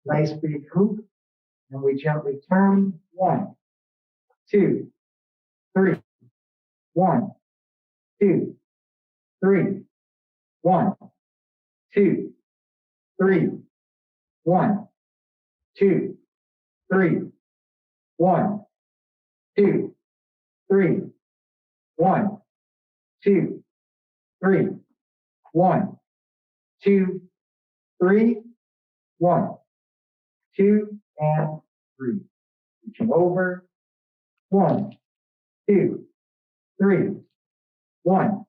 Nice big hoop. And we gently turn. 1, 2, 3. 1, 2, 3. 1, 2, 3. 1, 2, 3. 1, 2, 3. 1, 2, 3. 1, 2, 3. 1, 2, and 3. Reaching over. 1, 2, 3. 1,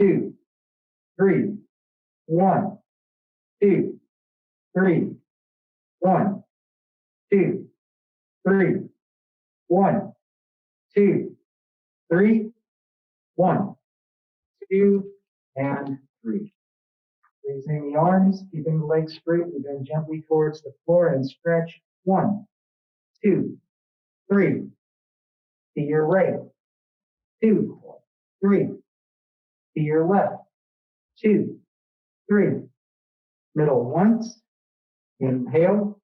2, 3. 1, 2, 3. 1, 2, 3. 1, 2, 3. 1, 2, and 3. Raising the arms, keeping the legs straight, we bend gently towards the floor and stretch. 1, 2, 3. To your right. 2, 3. To your left. 2, 3. Middle once. Inhale.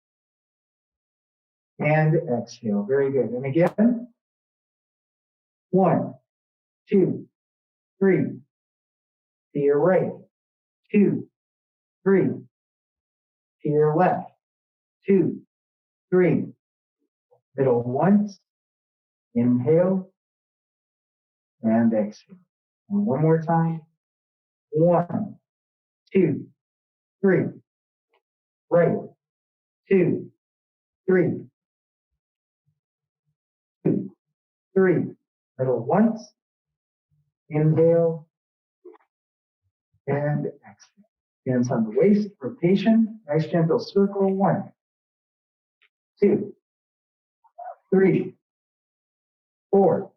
And exhale. Very good. And again. 1, 2, 3. To your right. 2, 3. To your left. 2, 3. Middle once. Inhale. And exhale. And one more time. 1, 2, 3. Right. 2, 3. 2, 3. Middle once. Inhale. And exhale. Hands on the waist. Rotation. Nice gentle circle. 1, 2, 3, 4,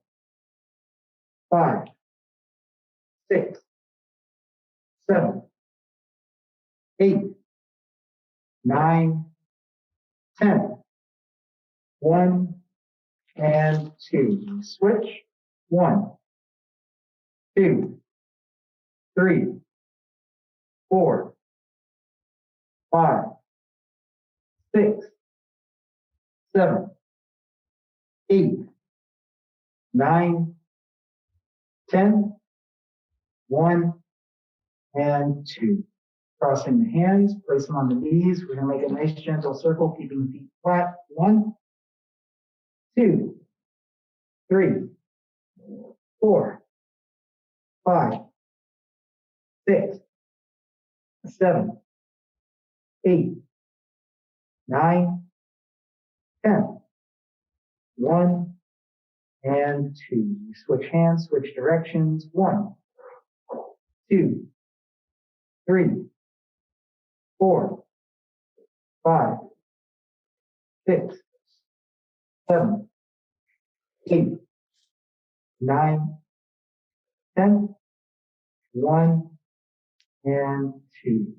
5, 6, 7, 8, 9, 10. 1 and 2. Switch. 1, 2, 3, 4, 5, 6, 7, 8, 9, 10. 1 and 2. Crossing the hands, place them on the knees. We're going to make a nice gentle circle, keeping the feet flat. 1, 2, 3, 4, 5, 6, 7, 8, 9, 10. 1 and 2. Switch hands, switch directions. 1, 2, 3, 4, 5, 6, 7, 8, 9, 10. 1 and 2.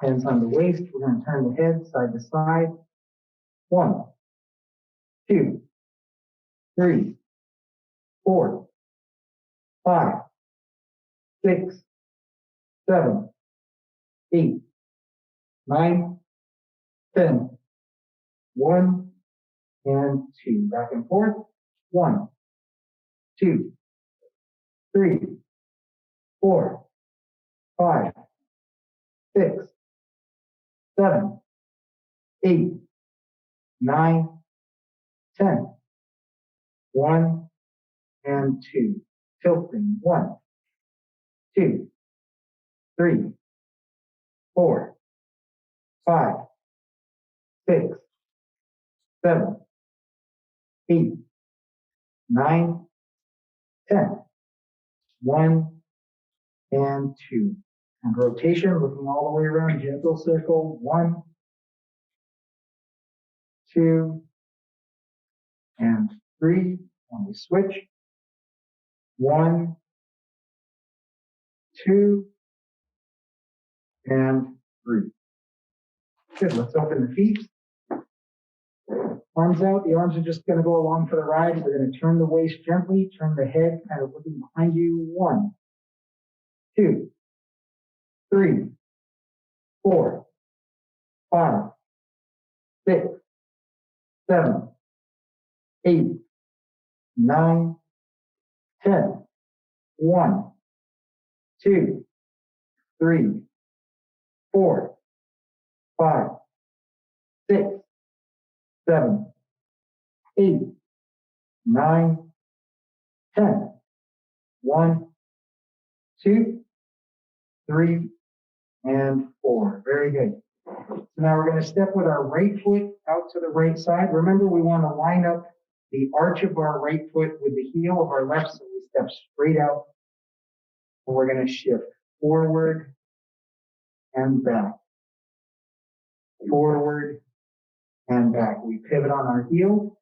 Hands on the waist. We're going to turn the head side to side. 1, 2, 3, 4, 5, 6, 7, 8, 9, 10. 1 and 2. Back and forth. 1, 2, 3, 4, 5, 6, 7, 8, 9, 10. 1 and 2. Tilting. 1, 2, 3, 4, 5, 6, 7, 8, 9, 10. 1 and 2. And rotation, looking all the way around, gentle circle. 1, 2, and 3. And we switch. 1, 2, and 3. Good. Let's open the feet. Arms out. The arms are just going to go along for the ride. We're going to turn the waist gently, turn the head kind of looking behind you. 1, 2, 3, 4, 5, 6, 7, 8, 9, 10. 1, 2, 3, 4, 5, 6, 7, 8, 9, 10. 1, 2, 3, and 4. Very good. So now we're going to step with our right foot out to the right side. Remember, we want to line up the arch of our right foot with the heel of our left, so we step straight out. And we're going to shift forward and back. Forward and back. We pivot on our heel,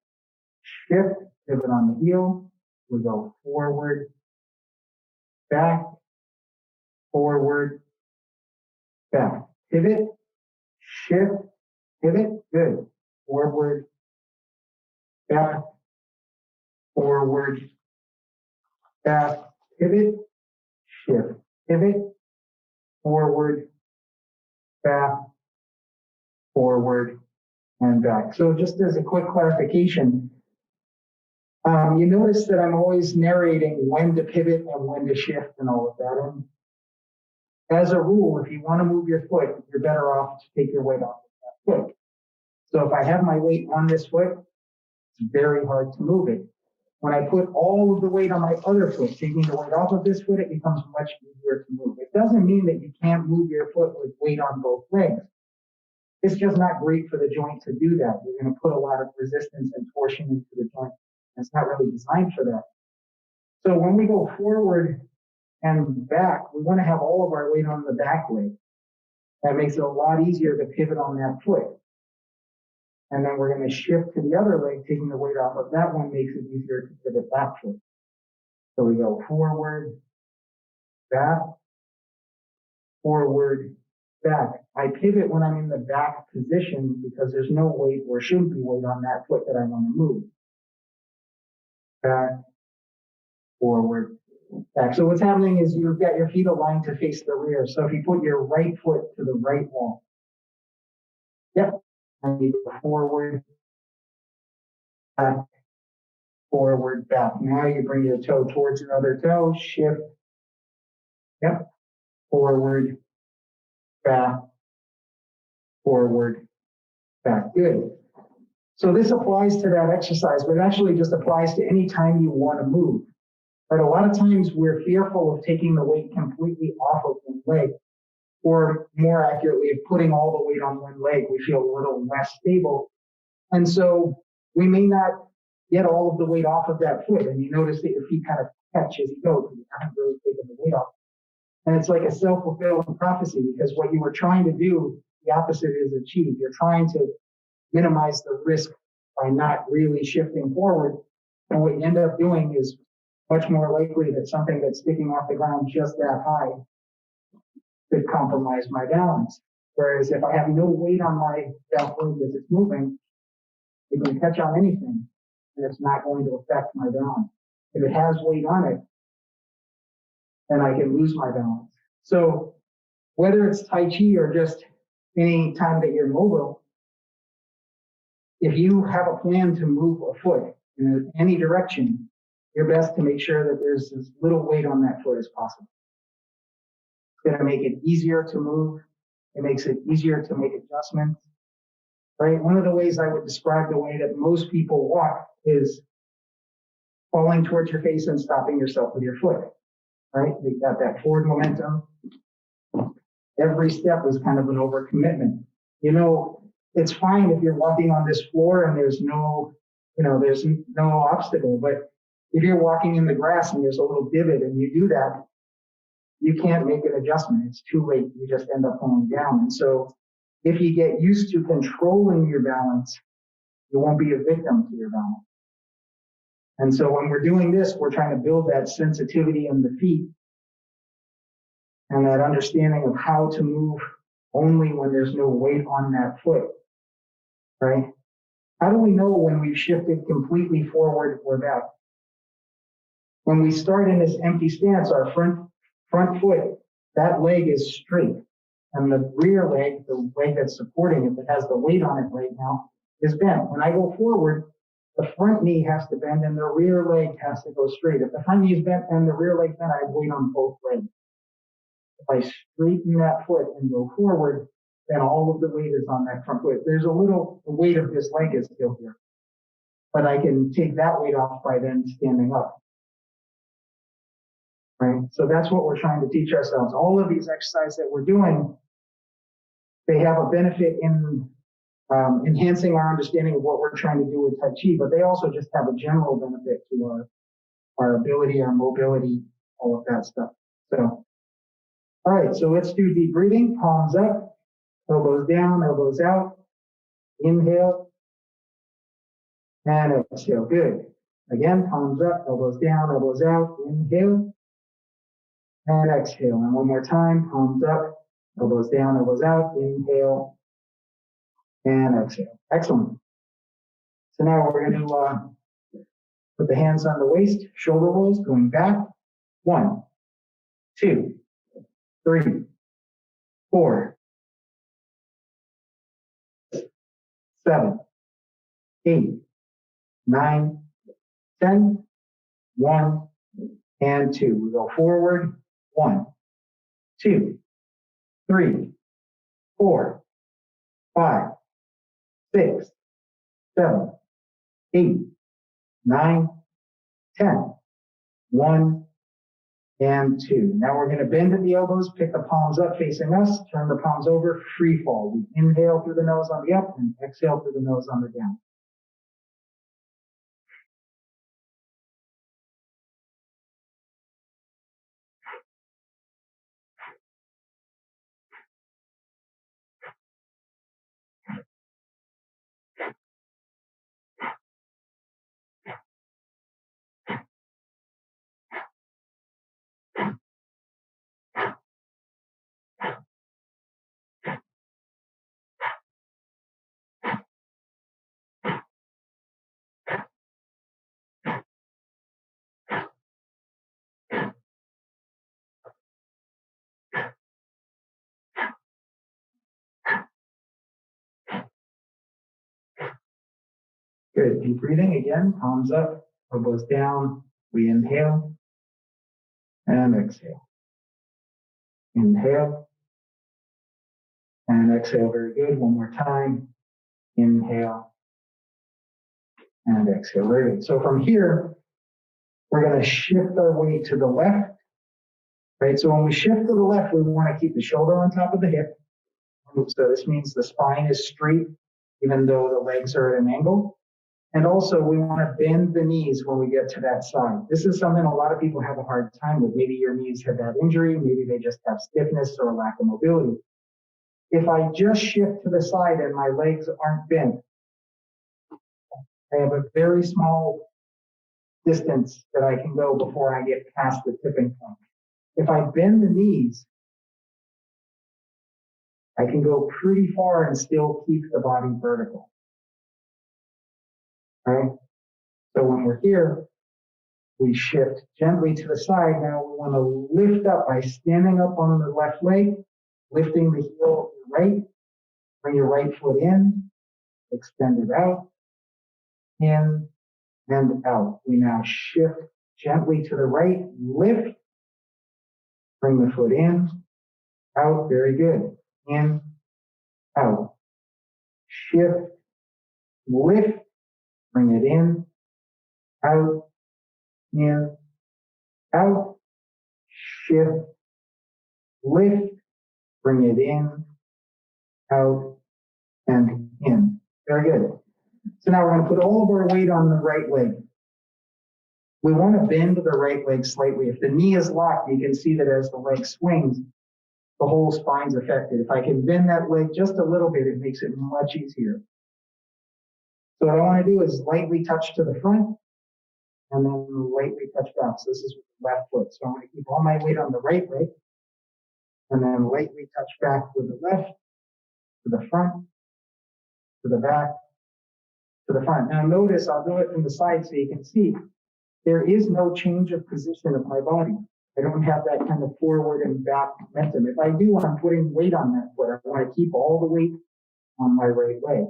shift, pivot on the heel. We go forward, back, forward, back. Pivot, shift, pivot. Good. Forward, back, forward, back, pivot, shift, pivot, forward, back, forward, and back. So just as a quick clarification, you notice that I'm always narrating when to pivot and when to shift and all of that. And as a rule, if you want to move your foot, you're better off to take your weight off of that foot. So if I have my weight on this foot, it's very hard to move it. When I put all of the weight on my other foot, taking the weight off of this foot, it becomes much easier to move. It doesn't mean that you can't move your foot with weight on both legs. It's just not great for the joint to do that. You're going to put a lot of resistance and torsion into the joint. It's not really designed for that. So when we go forward and back, we want to have all of our weight on the back leg. That makes it a lot easier to pivot on that foot. And then we're going to shift to the other leg, taking the weight off of that one makes it easier to pivot back foot. So we go forward, back, forward, back. I pivot when I'm in the back position because there's no weight or shouldn't be weight on that foot that I want to move. Back, forward, back. So what's happening is you've got your feet aligned to face the rear. So if you put your right foot to the right wall, yep, and you go forward, back, forward, back. Now you bring your toe towards your other toe, shift, yep, forward, back, forward, back. Good. So this applies to that exercise, but it actually just applies to any time you want to move. But a lot of times we're fearful of taking the weight completely off of one leg, or more accurately, of putting all the weight on one leg. We feel a little less stable. And so we may not get all of the weight off of that foot. And you notice that your feet kind of catch as you go because you haven't really taken the weight off. And it's like a self-fulfilling prophecy because what you were trying to do, the opposite is achieved. You're trying to minimize the risk by not really shifting forward. And what you end up doing is much more likely that something that's sticking off the ground just that high could compromise my balance. Whereas if I have no weight on my left leg as it's moving, it can catch on anything and it's not going to affect my balance. If it has weight on it, then I can lose my balance. So whether it's Tai Chi or just any time that you're mobile, if you have a plan to move a foot in any direction, you're best to make sure that there's as little weight on that foot as possible. It's going to make it easier to move. It makes it easier to make adjustments, right? One of the ways I would describe the way that most people walk is falling towards your face and stopping yourself with your foot, right? You've got that forward momentum. Every step is kind of an overcommitment. You know, it's fine if you're walking on this floor and there's no obstacle, but if you're walking in the grass and there's a little divot and you do that, you can't make an adjustment. It's too late. You just end up falling down. And so if you get used to controlling your balance, you won't be a victim to your balance. And so when we're doing this, we're trying to build that sensitivity in the feet and that understanding of how to move only when there's no weight on that foot, right? How do we know when we've shifted completely forward or back? When we start in this empty stance, our front foot, that leg is straight. And the rear leg, the leg that's supporting it, that has the weight on it right now, is bent. When I go forward, the front knee has to bend and the rear leg has to go straight. If the front knee is bent and the rear leg bent, I have weight on both legs. If I straighten that foot and go forward, then all of the weight is on that front foot. There's a little, the weight of this leg is still here, but I can take that weight off by then standing up. Right? So that's what we're trying to teach ourselves. All of these exercises that we're doing, they have a benefit in enhancing our understanding of what we're trying to do with Tai Chi, but they also just have a general benefit to our ability, our mobility, all of that stuff. So, all right, so let's do deep breathing. Palms up, elbows down, elbows out. Inhale and exhale. Good. Again, palms up, elbows down, elbows out. Inhale and exhale. And one more time, palms up, elbows down, elbows out. Inhale and exhale. Excellent. So now we're going to put the hands on the waist, shoulder rolls, going back. 1, 2, 3, 4, 7, 8, 9, 10, 1, and 2. We go forward. 1, 2, 3, 4, 5, 6, 7, 8, 9, 10, 1, and 2. Now we're going to bend at the elbows, pick the palms up facing us, turn the palms over, free fall. We inhale through the nose on the up and exhale through the nose on the down. Good. Deep breathing again. Palms up, elbows down. We inhale and exhale. Inhale and exhale. Very good. One more time. Inhale and exhale. Very good. So from here, we're going to shift our weight to the left. Right. So when we shift to the left, we want to keep the shoulder on top of the hip. So this means the spine is straight, even though the legs are at an angle. And also we want to bend the knees when we get to that side. This is something a lot of people have a hard time with. Maybe your knees have that injury. Maybe they just have stiffness or lack of mobility. If I just shift to the side and my legs aren't bent, I have a very small distance that I can go before I get past the tipping point. If I bend the knees, I can go pretty far and still keep the body vertical. Right? So when we're here, we shift gently to the side. Now we want to lift up by standing up on the left leg, lifting the heel of your right, bring your right foot in, extend it out, in and out. We now shift gently to the right, lift, bring the foot in, out, very good, in, out, shift, lift, bring it in, out, in, out, shift, lift, bring it in, out, and in. Very good. So now we're going to put all of our weight on the right leg. We want to bend the right leg slightly. If the knee is locked, you can see that as the leg swings, the whole spine's affected. If I can bend that leg just a little bit, it makes it much easier. So what I want to do is lightly touch to the front and then lightly touch back. So this is with the left foot. So I'm going to keep all my weight on the right leg and then lightly touch back with the left, to the front, to the back, to the front. Now notice I'll do it from the side so you can see there is no change of position of my body. I don't have that kind of forward and back momentum. If I do, I'm putting weight on that foot. I want to keep all the weight on my right leg.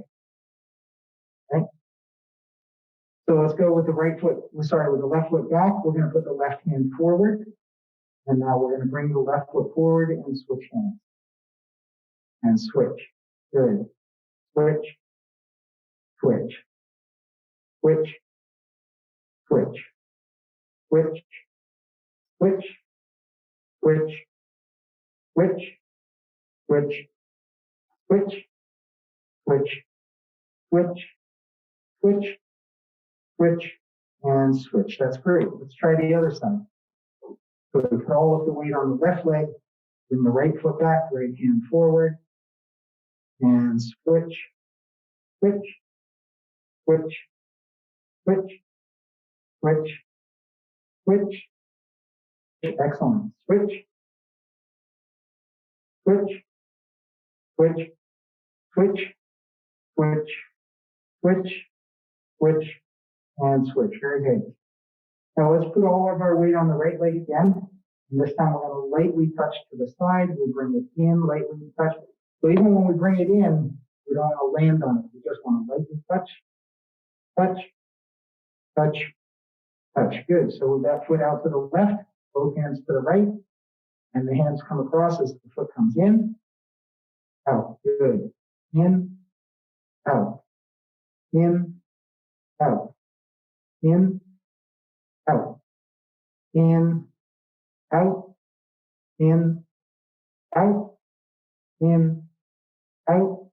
right? So let's go with the right foot. We'll start with the left foot back. We're going to put the left hand forward. And now we're going to bring the left foot forward and switch hands. And switch. Good. Switch. Switch. Switch. Switch. Switch. Switch. Switch. Switch. Switch. Switch. Switch. Switch. Switch. Switch. And switch. That's great. Let's try the other side. So we put all of the weight on the left leg, bring the right foot back, right hand forward, and switch, switch, switch, switch, switch, switch. Excellent. Switch, switch, switch, switch, switch, switch, switch, and switch. Very good. Now let's put all of our weight on the right leg again. And this time we're going to lightly touch to the side. We bring it in, lightly touch. So even when we bring it in, we don't want to land on it. We just want to lightly touch, touch, touch, touch. Good. So with that foot out to the left, both hands to the right, and the hands come across as the foot comes in, out. Good. In, out, in, out, in, out, in, out, in, out, in, out,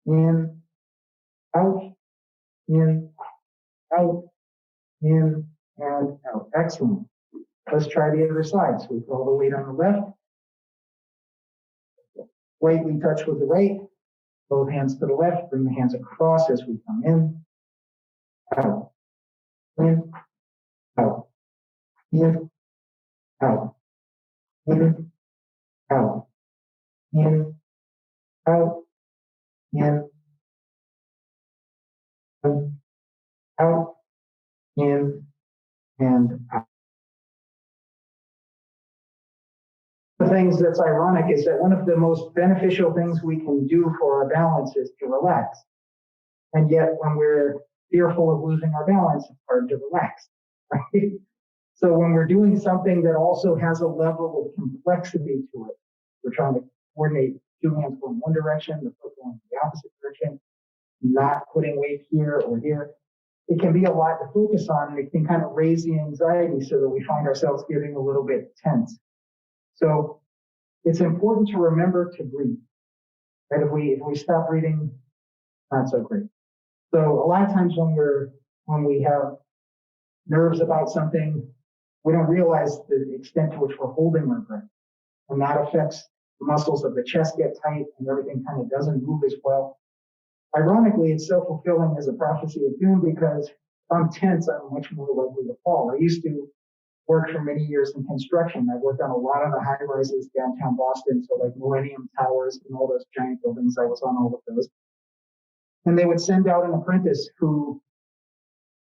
in, out, in, out, in, and out. Excellent. Let's try the other side. So we put all the weight on the left, lightly touch with the right, both hands to the left, bring the hands across as we come in, out, in, out, in, out, in, out, in, out, in, out, in, and out. The things that's ironic is that one of the most beneficial things we can do for our balance is to relax. And yet when we're fearful of losing our balance, it's hard to relax, right? So when we're doing something that also has a level of complexity to it, we're trying to coordinate two hands going one direction, the foot going the opposite direction, not putting weight here or here. It can be a lot to focus on, and it can kind of raise the anxiety so that we find ourselves getting a little bit tense. So it's important to remember to breathe. Right? If we stop breathing, not so great. So a lot of times when we have nerves about something, we don't realize the extent to which we're holding our breath. And that affects the muscles of the chest get tight and everything kind of doesn't move as well. Ironically, it's self-fulfilling as a prophecy of doom because if I'm tense, I'm much more likely to fall. I used to work for many years in construction. I worked on a lot of the high rises downtown Boston, so like Millennium Towers and all those giant buildings. I was on all of those. And they would send out an apprentice who,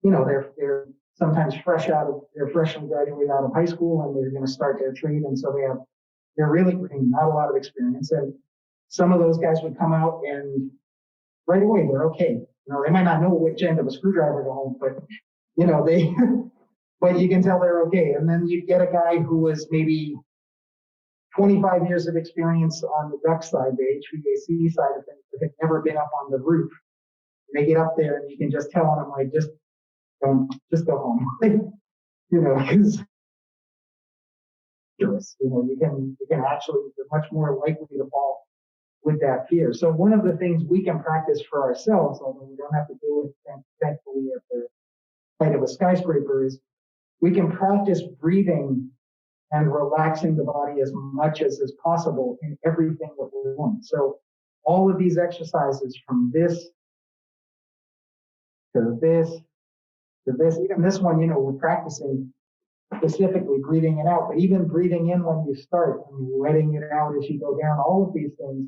you know, they're sometimes they're freshly graduated out of high school and they're going to start their trade. And so they're really green, not a lot of experience. And some of those guys would come out and right away, they're okay. You know, they might not know which end of a screwdriver to hold, but, you know, but you can tell they're okay. And then you get a guy who was maybe 25 years of experience on the duct side, the HVAC side of things, but had never been up on the roof. And they get up there and you can just tell them, like, just go home. You know, because you know, you can actually, you're much more likely to fall with that fear. So one of the things we can practice for ourselves, although we don't have to do it thankfully at the height of a skyscraper, is we can practice breathing and relaxing the body as much as is possible in everything that we're doing. So all of these exercises from this to this to this, even this one, you know, we're practicing specifically breathing it out, but even breathing in when you start and letting it out as you go down, all of these things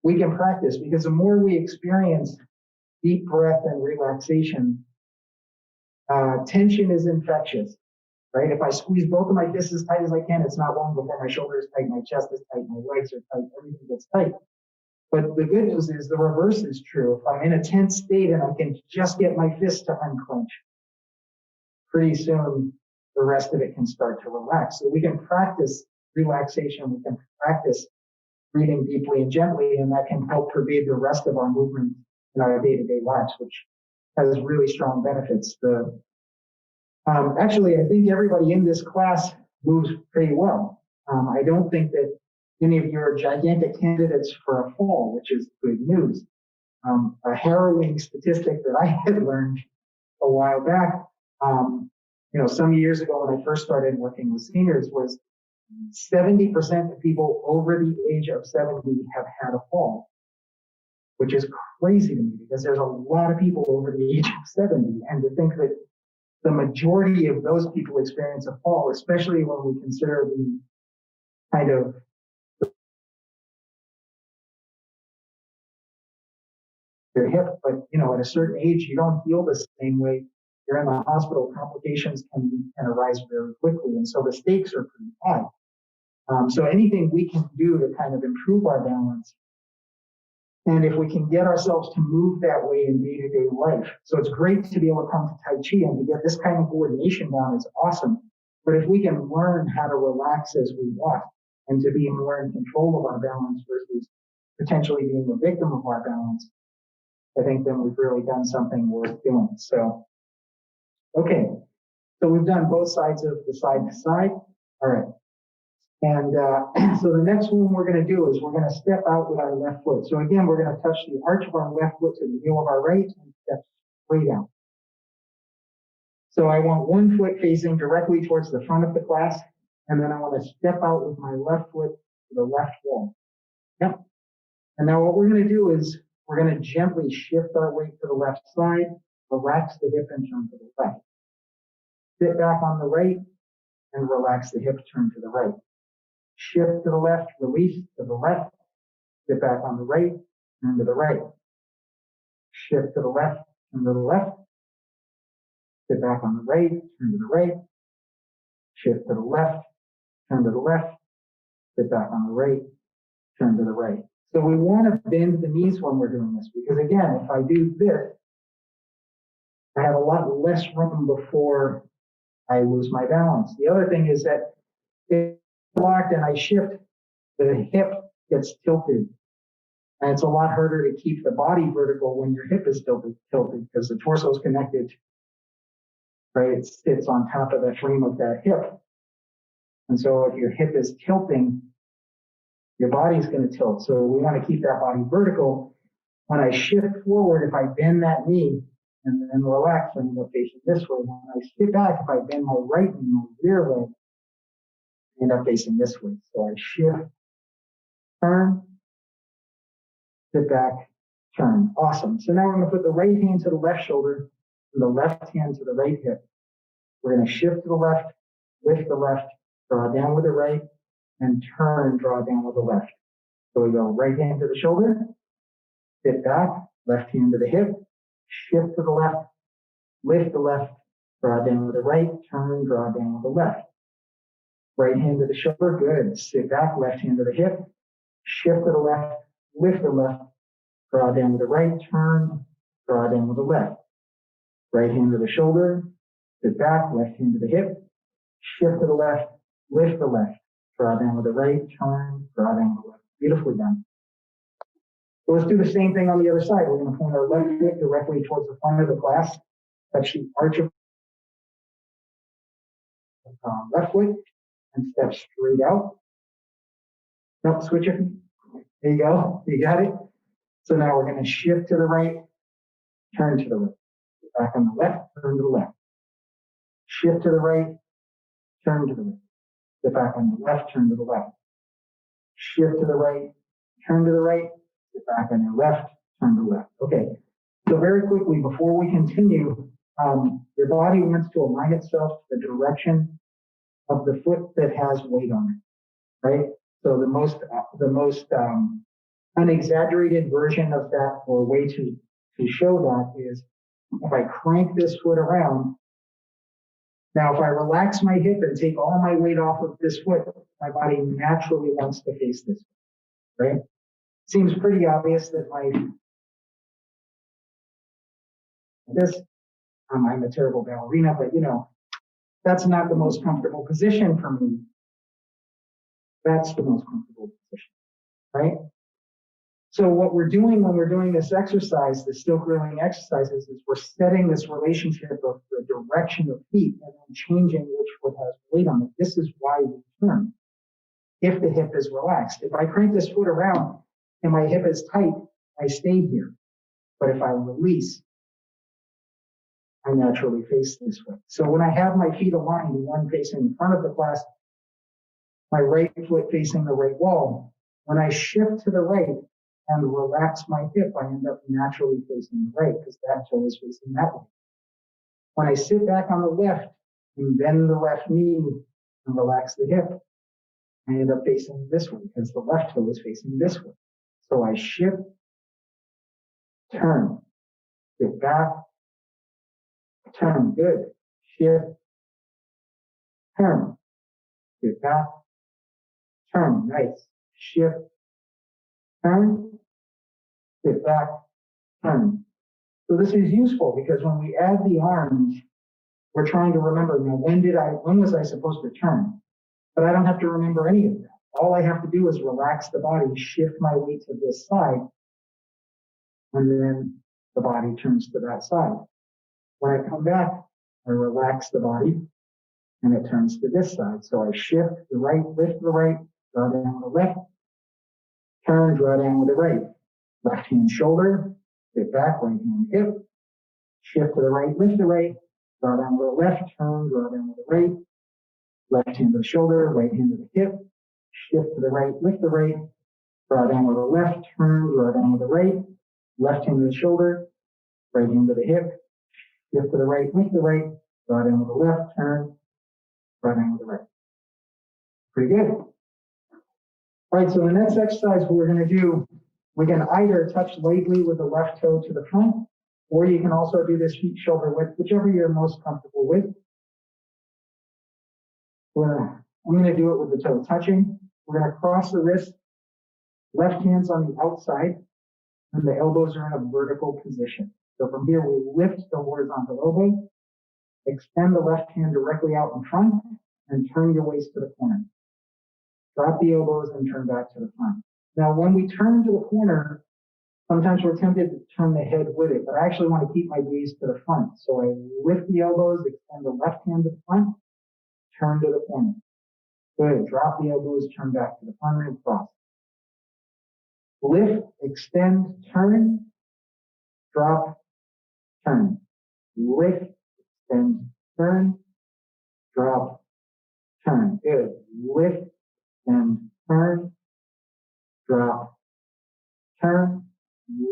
we can practice, because the more we experience deep breath and relaxation, tension is infectious, right? If I squeeze both of my fists as tight as I can, it's not long before my shoulders tight, my chest is tight, my legs are tight, everything gets tight. But the good news is the reverse is true. If I'm in a tense state and I can just get my fist to unclench, pretty soon the rest of it can start to relax. So we can practice relaxation. We can practice breathing deeply and gently, and that can help pervade the rest of our movement in our day-to-day lives, which has really strong benefits. Actually, I think everybody in this class moves pretty well. I don't think that any of you are gigantic candidates for a fall, which is good news. A harrowing statistic that I had learned a while back, some years ago when I first started working with seniors, was 70% of people over the age of 70 have had a fall, which is crazy to me because there's a lot of people over the age of 70. And to think that the majority of those people experience a fall, especially when we consider the kind of your hip, but at a certain age, you don't heal the same way. You're in the hospital, complications can arise very quickly. And so the stakes are pretty high. So anything we can do to kind of improve our balance, and if we can get ourselves to move that way in day-to-day life. So it's great to be able to come to Tai Chi and to get this kind of coordination down is awesome. But if we can learn how to relax as we walk and to be more in control of our balance versus potentially being the victim of our balance, I think then we've really done something worth doing. So, okay. So we've done both sides of the side to side. All right. And so the next one we're going to do is we're going to step out with our left foot. So again, we're going to touch the arch of our left foot to the heel of our right and step straight out. So I want one foot facing directly towards the front of the class, and then I want to step out with my left foot to the left wall. Yep. And now what we're going to do is we're going to gently shift our weight to the left side, relax the hip and turn to the left. Sit back on the right and relax the hip, turn to the right. Shift to the left, release to the left, sit back on the right, turn to the right. Shift to the left, turn to the left, sit back on the right, turn to the right. Shift to the left, turn to the left, sit back on the right, turn to the right. So we want to bend the knees when we're doing this, because again, if I do this, I have a lot less room before I lose my balance. The other thing is that if I'm locked and I shift, the hip gets tilted. And it's a lot harder to keep the body vertical when your hip is tilted because the torso is connected, right? It sits on top of the frame of that hip. And so if your hip is tilting, your body's going to tilt. So we want to keep that body vertical. When I shift forward, if I bend that knee and then relax, I end up facing this way. When I sit back, if I bend my right knee, my rear leg, I end up facing this way. So I shift, turn, sit back, turn. Awesome. So now we're going to put the right hand to the left shoulder and the left hand to the right hip. We're going to shift to the left, lift the left, draw down with the right, and turn, draw down with the left. So we go right hand to the shoulder, sit back, left hand to the hip, shift to the left, lift the left, draw down with the right, turn, draw down with the left. Right hand to the shoulder, good. Sit back, left hand to the hip, shift to the left, lift the left, draw down with the right, turn, draw down with the left. Right hand to the shoulder, sit back, left hand to the hip, shift to the left, lift the left, draw down with the right, turn, draw down with the left. Beautifully done. So let's do the same thing on the other side. We're going to point our left foot directly towards the front of the class, touch the arch of left foot, and step straight out. Nope, switch it. There you go. You got it. So now we're going to shift to the right, turn to the right. Get back on the left, turn to the left. Shift to the right, turn to the right. Get back on the left, turn to the left. Shift to the right, turn to the right. Get back on your left, turn to the left. Okay. So very quickly, before we continue, your body wants to align itself to the direction of the foot that has weight on it, right? So the most unexaggerated version of that, or way to show that, is if I crank this foot around. Now, if I relax my hip and take all my weight off of this foot, my body naturally wants to face this way, right? seems pretty obvious that I'm a terrible ballerina, but that's not the most comfortable position for me. That's the most comfortable position, right? So what we're doing when we're doing this exercise, the still grilling exercises, is we're setting this relationship of the direction of feet and then changing which foot has weight on it. This is why we turn. If the hip is relaxed. If I crank this foot around and my hip is tight, I stay here. But if I release, I naturally face this way. So when I have my feet aligned, one facing in front of the class, my right foot facing the right wall, when I shift to the right and relax my hip, I end up naturally facing the right because that toe is facing that way. When I sit back on the left and bend the left knee and relax the hip, I end up facing this way because the left toe is facing this way. So I shift, turn, sit back, turn, good, shift, turn, sit back, turn, nice, shift, turn, sit back, turn. So this is useful because when we add the arms, we're trying to remember, now when was I supposed to turn? But I don't have to remember any of that. All I have to do is relax the body, shift my weight to this side, and then the body turns to that side. When I come back, I relax the body, and it turns to this side. So I shift the right, lift the right, draw down with the left, turn, draw down with the right. Left hand shoulder, sit back, right hand hip, shift to the right, lift the right, draw down with the left, turn, draw down with the right, left hand to the shoulder, right hand to the hip, shift to the right, lift the right, draw down with the left, turn, draw down with the right, left hand to the shoulder, right hand to the hip, shift to the right, lift the right, draw down with the left, turn, draw down with the right. Pretty good. All right, so the next exercise we're going to do, we can either touch lightly with the left toe to the front, or you can also do this feet shoulder width, whichever you're most comfortable with. I'm going to do it with the toe touching. We're going to cross the wrist, left hand's on the outside, and the elbows are in a vertical position. So from here, we lift the horizontal elbow, extend the left hand directly out in front, and turn your waist to the corner. Drop the elbows and turn back to the front. Now, when we turn to the corner, sometimes we're tempted to turn the head with it, but I actually want to keep my gaze to the front. So I lift the elbows, extend the left hand to the front, turn to the corner. Good. Drop the elbows, turn back to the front and cross. Lift, extend, turn, drop, turn. Lift, extend, turn, drop, turn. Good. Lift, extend, turn, drop, turn,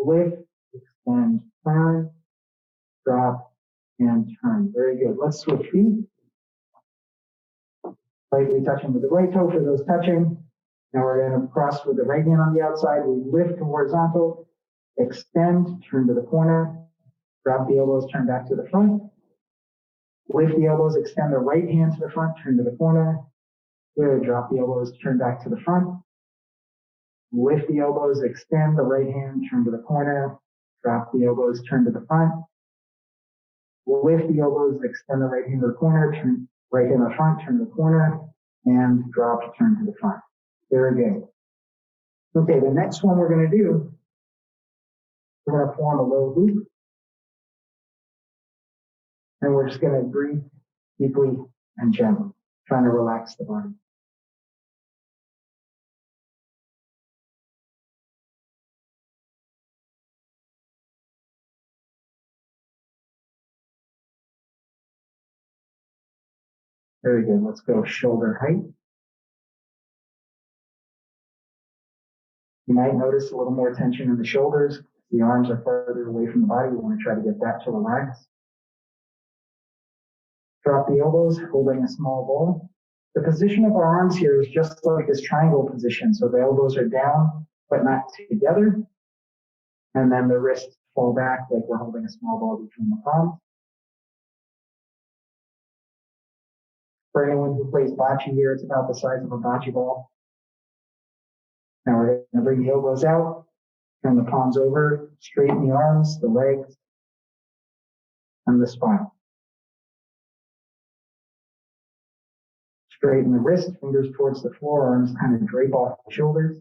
lift, extend, turn, drop, and turn. Very good. Let's switch feet. Lightly touching with the right toe for those touching. Now we're going to cross with the right hand on the outside. We lift to horizontal, extend, turn to the corner, drop the elbows, turn back to the front. Lift the elbows, extend the right hand to the front, turn to the corner. Good. Drop the elbows, turn back to the front. Lift the elbows, extend the right hand, turn to the corner. Drop the elbows, turn to the front. Lift the elbows, extend the right hand to the corner, turn right hand to the front, turn to the corner, and drop, turn to the front. Very good. Okay, the next one we're going to do, we're going to form a low loop. And we're just going to breathe deeply and gently, trying to relax the body. Very good. Let's go shoulder height. You might notice a little more tension in the shoulders. The arms are further away from the body. We want to try to get that to relax. Drop the elbows, holding a small ball. The position of our arms here is just like this triangle position. So the elbows are down, but not together. And then the wrists fall back like we're holding a small ball between the palms. For anyone who plays bocce here, it's about the size of a bocce ball. Now we're going to bring the elbows out, Turn the palms over, straighten the arms, the legs, and the spine. Straighten the wrist, fingers towards the floor, arms kind of drape off the shoulders.